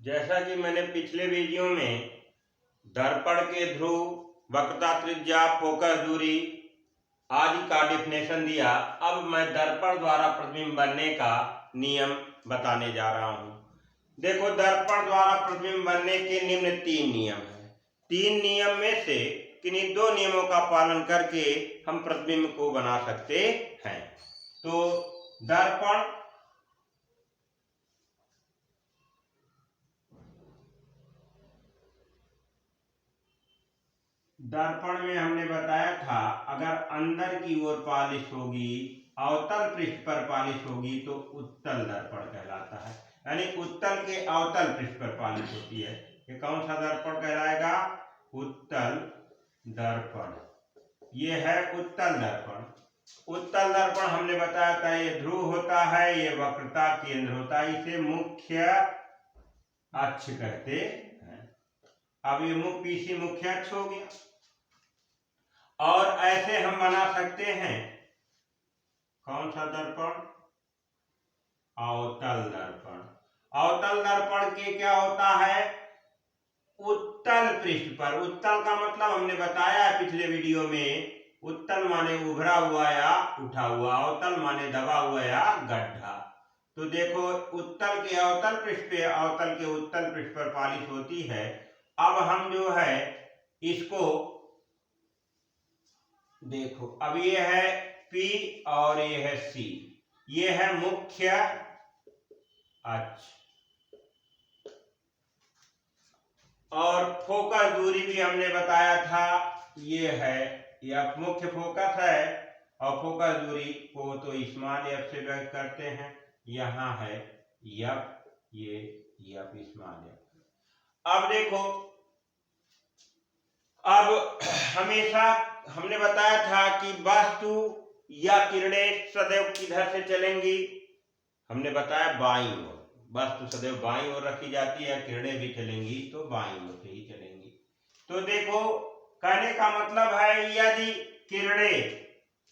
जैसा कि मैंने पिछले वीडियो में दर्पण के ध्रुव, वक्रता, त्रिज्या, फोकस दूरी आदि का डिफिनेशन दिया। अब मैं दर्पण द्वारा प्रतिबिंब बनने का नियम बताने जा रहा हूं। देखो, दर्पण द्वारा प्रतिबिंब बनने के निम्न 3 नियम हैं। 3 नियम में से किन्हीं 2 नियमों का पालन करके हम प्रतिबिंब को बना सकते हैं। तो दर्पण में हमने बताया था, अगर अंदर की ओर पालिश होगी, अवतल पृष्ठ पर पालिश होगी तो उत्तल दर्पण कहलाता है। यानी उत्तल के अवतल पृष्ठ पर पालिश होती है। ये कौन सा दर्पण कहलाएगा? उत्तल दर्पण। ये है उत्तल दर्पण। उत्तल दर्पण हमने बताया था, ये ध्रुव होता है, ये वक्रता केंद्र होता है, इसे मुख्य अक्ष कहते हैं। अब ये पीसी मुख्य अक्ष हो गया। और ऐसे हम बना सकते हैं कौन सा दर्पण? अवतल दर्पण। अवतल दर्पण के क्या होता है? उत्तल पृष्ठ पर। उत्तल का मतलब हमने बताया है पिछले वीडियो में, उत्तल माने उभरा हुआ या उठा हुआ, अवतल माने दबा हुआ या गड्ढा। तो देखो, उत्तल के अवतल पृष्ठ पे, अवतल के उत्तल पृष्ठ पर पालिश होती है। अब हम जो है इसको देखो, अब ये है P और ये है C, ये है मुख्य अक्ष। और फोकस दूरी भी हमने बताया था, ये है, यह मुख्य फोकस है और फोकस दूरी को तो स्मॉल एफ से व्यक्त करते हैं। यहां है एफ, ये एफ स्मॉल एफ। अब देखो, अब हमेशा हमने बताया था कि वस्तु या किरणें सदैव किधर से चलेंगी? हमने बताया बाईं ओर। वस्तु सदैव बाईं ओर रखी जाती है, किरणें भी चलेंगी तो बाईं ओर से ही चलेंगी। तो देखो, कहने का मतलब है, यदि किरणें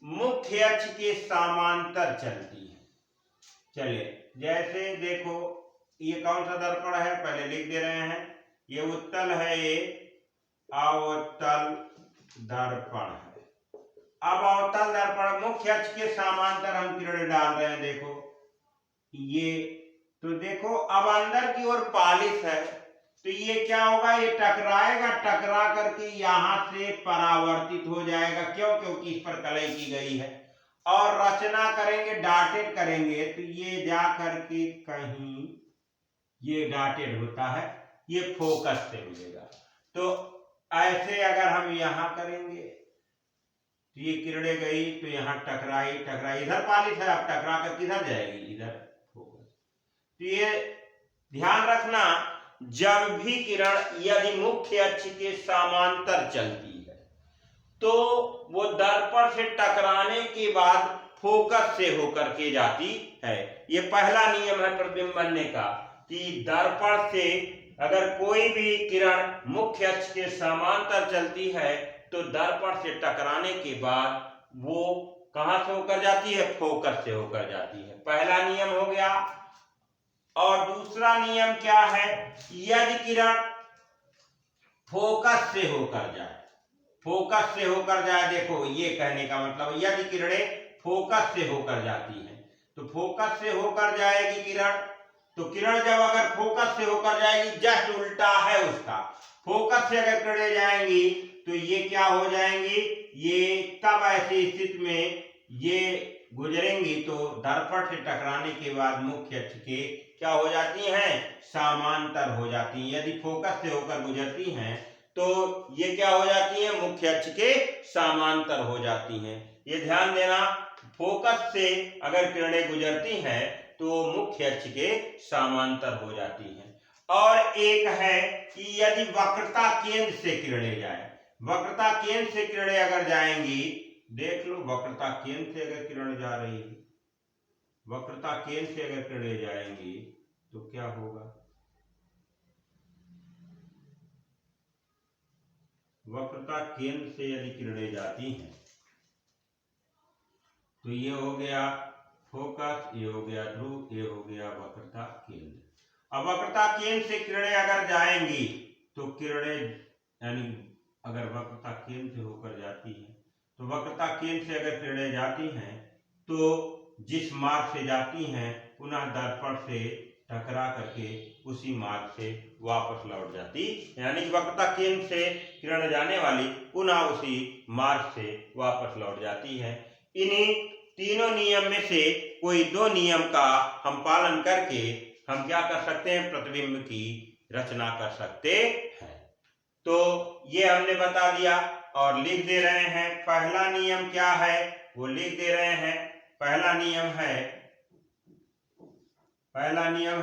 मुख्य अक्ष के समांतर चलती है, चले, जैसे देखो, ये कौन सा दर्पण है पहले लिख दे रहे हैं। ये उत्तल है, ये अवतल दर्पण है। अब अवतल दर्पण मुख्य अक्ष के समांतर हम किरणें डाल रहे हैं। देखो ये, तो देखो अब अंदर की ओर पालिश है, तो ये क्या होगा? ये टकराएगा, टकरा करके यहां से परावर्तित हो जाएगा। क्यों? क्योंकि इस पर कलई की गई है। और रचना करेंगे, डाटेड करेंगे, तो ये जा करके कहीं ये डाटेड होता है, ये फोकस से मिलेगा। तो ऐसे अगर हम यहां करेंगे तो ये किरणें गई तो यहां टकराई, टकराई, इधर पालिश है, अब टकरा कर किधर जाएगी? इधर फोकस। तो ये ध्यान रखना, जब भी किरण यदि मुख्य अक्ष के समांतर चलती है तो वो दर्पण से टकराने के बाद फोकस से होकर के जाती है। ये पहला नियम है प्रतिबिंब बनने का, कि दर्पण से अगर कोई भी किरण मुख्य अक्ष के समांतर चलती है तो दर्पण से टकराने के बाद वो कहां से होकर जाती है? फोकस से होकर जाती है। पहला नियम हो गया। और दूसरा नियम क्या है? यदि किरण फोकस से होकर जाए, फोकस से होकर जाए, देखो ये कहने का मतलब, यदि किरणें फोकस से होकर जाती हैं, तो फोकस से होकर जाएगी किरण, तो किरण जब अगर फोकस से होकर जाएगी, जस्ट उल्टा है उसका। फोकस से अगर किरणें जाएंगी तो ये क्या हो जाएंगी? ये तब ऐसी स्थिति में ये गुजरेंगी तो दर्पण से टकराने के बाद मुख्य अक्ष के क्या हो जाती हैं? समांतर हो जाती हैं। यदि फोकस से होकर गुजरती हैं तो ये क्या हो जाती हैं? मुख्य अक्ष के समांतर हो जाती हैं। ये ध्यान देना, फोकस से अगर किरणें गुजरती हैं तो मुख्य अक्ष के समांतर हो जाती हैं। और एक है कि यदि वक्रता केंद्र से किरणें जाए, वक्रता केंद्र से किरणें अगर जाएंगी, देख लो, वक्रता केंद्र से अगर किरण जा रही है, वक्रता केंद्र से अगर किरणें जाएंगी तो क्या होगा? वक्रता केंद्र से यदि किरणें जाती हैं तो ये हो गया फोकस, ये हो गया ध्रुव, ये हो गया वक्रता केंद्र। अब वक्रता केंद्र से किरणें अगर जाएंगी तो किरणें, यानी अगर वक्रता केंद्र से होकर जाती है तो वक्रता केंद्र से अगर किरणें जाती हैं तो जिस मार्ग से जाती हैं पुनः दर्पण से टकरा करके उसी मार्ग से वापस लौट जाती, यानी वक्रता केंद्र से किरण जाने वाली पुनः उसी मार्ग से वापस लौट जाती है। इन्हीं तीनों नियम में से कोई दो नियम का हम पालन करके हम क्या कर सकते हैं, प्रतिबिंब की रचना कर सकते हैं। तो ये हमने बता दिया और लिख दे रहे हैं। पहला नियम क्या है वो लिख दे रहे हैं। पहला नियम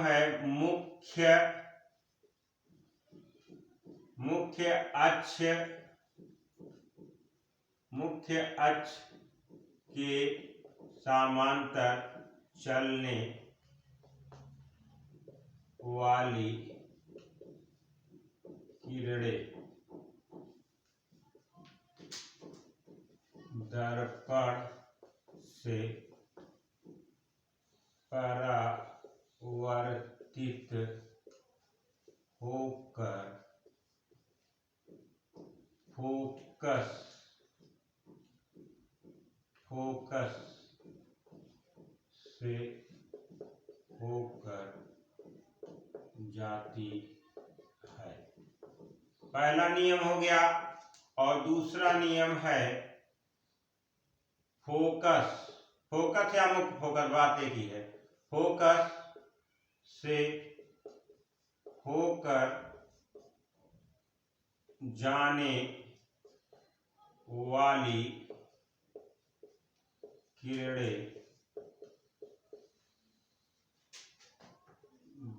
है मुख्य अक्ष के समांतर चलने वाली किरणें दर्पण से परावर्तित होकर फोकस से होकर जाती है। पहला नियम हो गया। और दूसरा नियम है फोकस या मुख्य फोकस, बात एक ही है। फोकस से होकर जाने वाली किरणें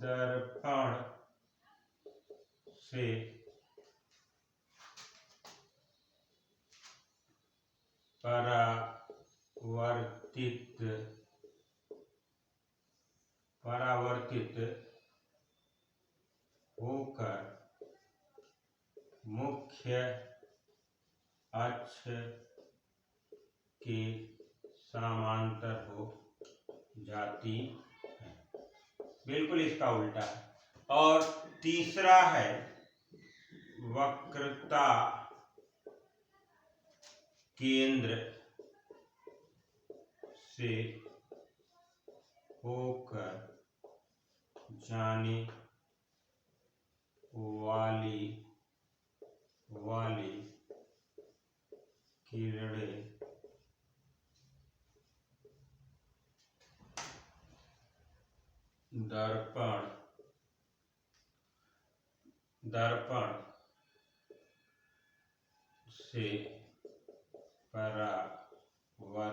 दर्पण से परावर्तित होकर मुख्य अक्ष के समांतर हो जाती है। बिल्कुल इसका उल्टा है। और तीसरा है वक्रता केंद्र से होकर जाने वाली किरणें दर्पण से परावर्तित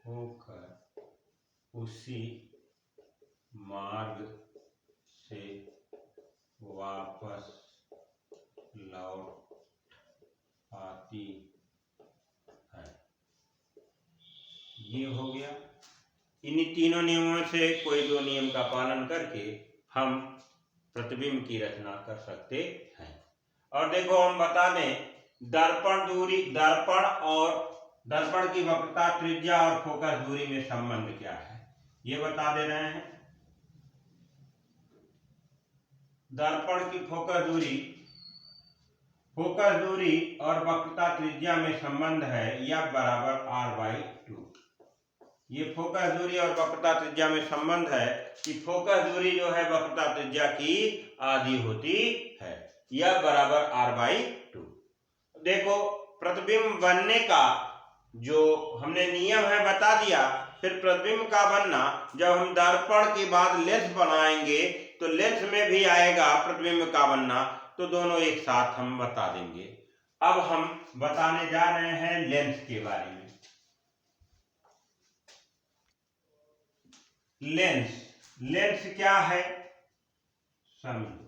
होकर उसी मार्ग से वापस लौट आती है। ये हो गया। इन्हीं तीनों नियमों से कोई दो नियम का पालन करके हम प्रतिबिंब की रचना कर सकते हैं। और देखो हम बता दें, दर्पण की वक्रता, त्रिज्या और फोकस दूरी में संबंध क्या है ये बता दे रहे हैं। दर्पण की फोकस दूरी और वक्रता त्रिज्या में संबंध है F बराबर R/2। ये फोकस दूरी और वक्रता त्रिज्या में संबंध है कि फोकस दूरी जो है वक्रता त्रिज्या की आधी होती है। F बराबर R/2। देखो प्रतिबिंब बनने का जो हमने नियम है बता दिया। फिर प्रतिबिंब का बनना, जब हम दर्पण के बाद लेंस बनाएंगे तो लेंस में भी आएगा प्रतिबिंब का बनना, तो दोनों एक साथ हम बता देंगे। अब हम बताने जा रहे हैं लेंस के बारे में। लेंस क्या है समझो।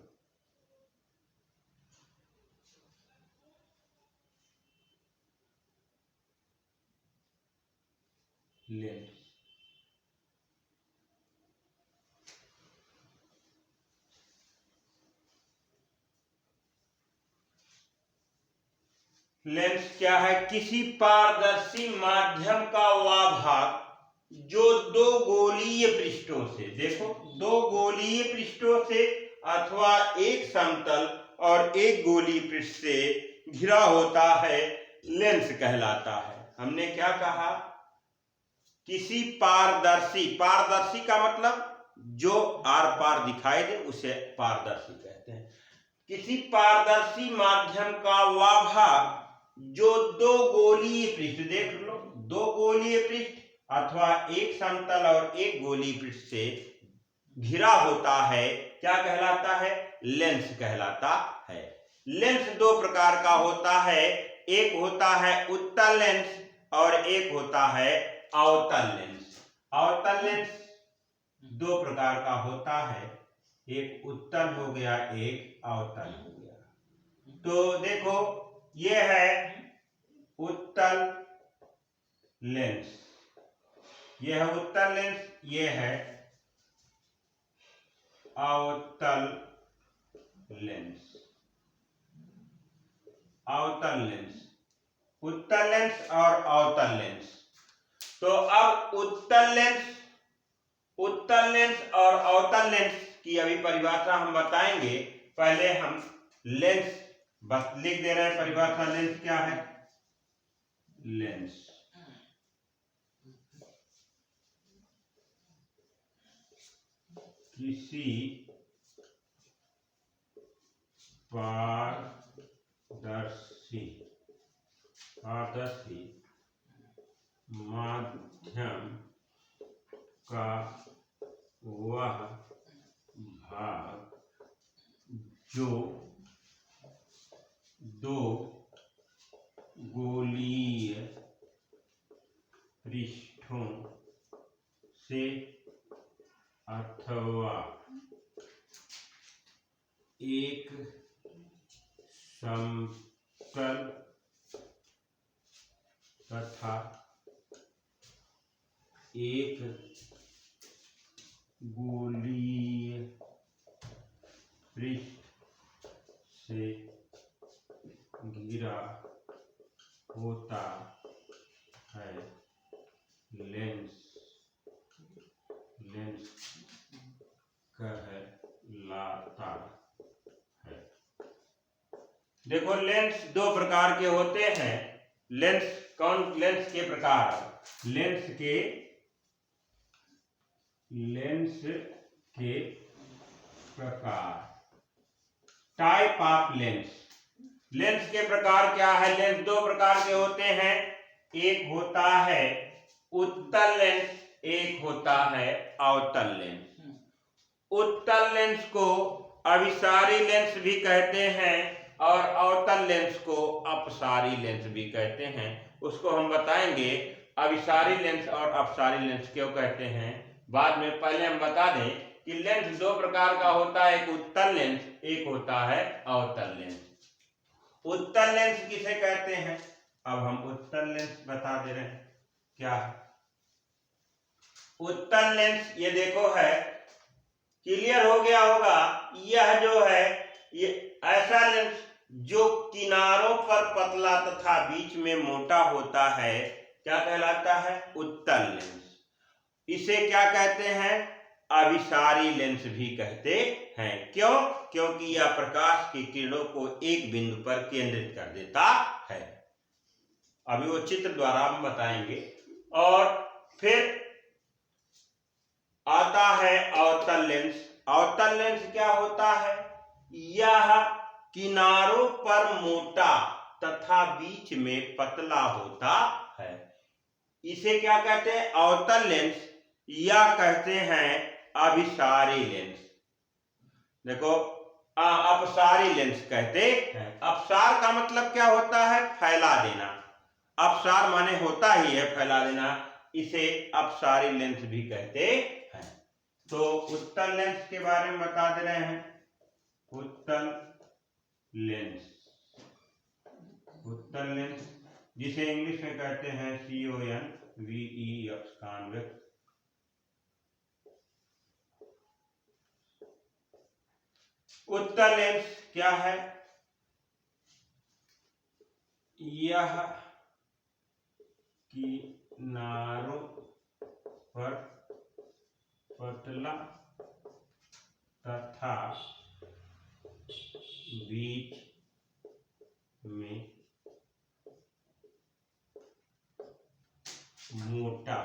लेंस क्या है? किसी पारदर्शी माध्यम का वह भाग जो दो गोलीय पृष्ठों से, देखो, दो गोलीय पृष्ठों से अथवा एक समतल और एक गोलीय पृष्ठ से घिरा होता है, लेंस कहलाता है। हमने क्या कहा? किसी पारदर्शी, पारदर्शी का मतलब जो आर पार दिखाई दे उसे पारदर्शी कहते हैं। किसी पारदर्शी माध्यम का वह भाग जो दो गोलीय पृष्ठ, देख लो, दो गोलीय पृष्ठ अथवा एक समतल और एक गोलीय पृष्ठ से घिरा होता है, क्या कहलाता है? लेंस कहलाता है। लेंस दो प्रकार का होता है, एक होता है उत्तल लेंस और एक होता है अवतल लेंस। अवतल लेंस दो प्रकार का होता है, एक उत्तल हो गया, एक अवतल हो गया। तो देखो, ये है उत्तल लेंस, ये है उत्तल लेंस, ये है अवतल लेंस। अवतल लेंस, उत्तल लेंस और अवतल लेंस। तो अब उत्तल लेंस और अवतल लेंस की अभी परिभाषा हम बताएंगे। पहले हम लेंस बस लिख दे रहे हैं परिभाषा। लेंस क्या है? लेंस किसी पारदर्शी माध्यम का वह भाग जो दो गोलीय पृष्ठों से अथवा एक समतल तथा एक गोलीय पृष्ठ से घिरा होता है, लेंस कहलाता है। देखो, लेंस दो प्रकार के होते हैं। लेंस लेंस के प्रकार, लेंस के प्रकार, टाइप ऑफ लेंस। लेंस के प्रकार क्या है? लेंस दो प्रकार के होते हैं, एक होता है उत्तल लेंस, एक होता है अवतल लेंस। उत्तल लेंस को अभिसारी लेंस भी कहते हैं और अवतल लेंस को अपसारी लेंस भी कहते हैं। उसको हम बताएंगे अभिसारी लेंस और अपसारी लेंस क्यों कहते हैं बाद में। पहले हम बता दें कि लेंस दो प्रकार का होता है, एक उत्तल लेंस, एक होता है अवतल लेंस। उत्तल लेंस किसे कहते हैं? अब हम उत्तल लेंस बता दे रहे हैं क्या है। उत्तल लेंस ये देखो है, क्लियर हो गया होगा। यह जो है ये ऐसा लेंस जो किनारों पर पतला तथा बीच में मोटा होता है, क्या कहलाता है? उत्तल लेंस। इसे क्या कहते हैं? अभिसारी लेंस भी कहते हैं। क्यों? क्योंकि यह प्रकाश की किरणों को एक बिंदु पर केंद्रित कर देता है। अभी वो चित्र द्वारा हम बताएंगे। और फिर आता है अवतल लेंस। अवतल लेंस क्या होता है? यह किनारों पर मोटा तथा बीच में पतला होता है। इसे क्या कहते हैं? अवतल लेंस या कहते हैं अभिसारी लेंस। देखो, अपसारी लेंस कहते हैं। अपसार का मतलब क्या होता है? फैला देना। अपसार माने होता ही है फैला देना, इसे अपसारी लेंस भी कहते हैं। तो उत्तल लेंस के बारे में बता दे रहे हैं। उत्तल लेंस, उत्तल लेंस जिसे इंग्लिश में कहते हैं CONVEX, कॉन्वेक्स। उत्तल लेंस क्या है? यह किनारों पर पतला तथा बीच में मोटा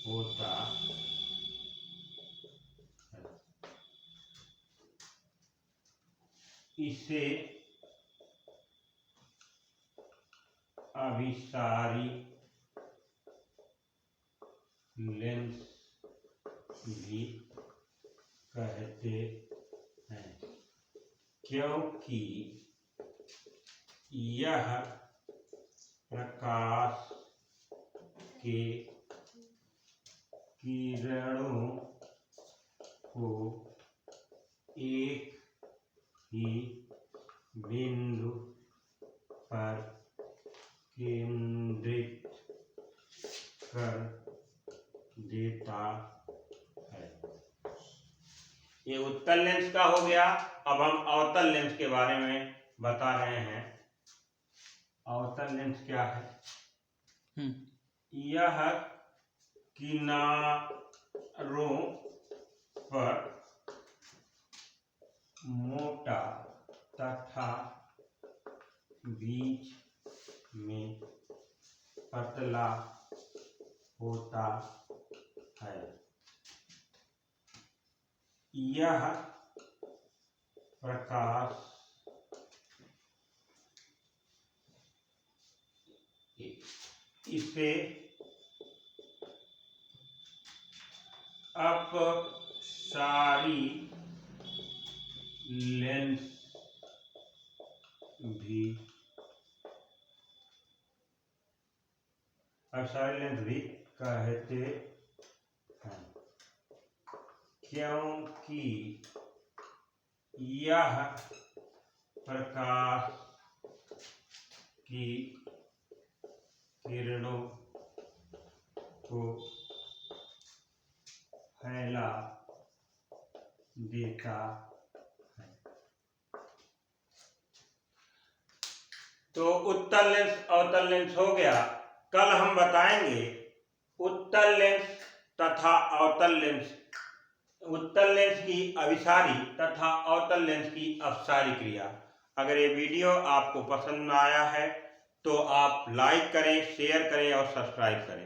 होता है। इसे अभिसारी लेंस भी कहते हैं, क्योंकि यह प्रकाश के किरणों को एक ही बिंदु पर केंद्रित कर देता है। ये उत्तल लेंस का हो गया। अब हम अवतल लेंस के बारे में बता रहे हैं। अवतल लेंस क्या है? यह किनारों पर मोटा तथा बीच में पतला होता है। यह प्रकाश इसे अपसारी लेंस भी कहते हैं, क्योंकि यह प्रकाश की किरणों को फैला देता है। तो उत्तल लेंस अवतल लेंस हो गया। कल हम बताएंगे उत्तल लेंस तथा अवतल लेंस, उत्तल लेंस की अभिसारी तथा अवतल लेंस की अपसारी क्रिया। अगर ये वीडियो आपको पसंद आया है तो आप लाइक करें, शेयर करें और सब्सक्राइब करें।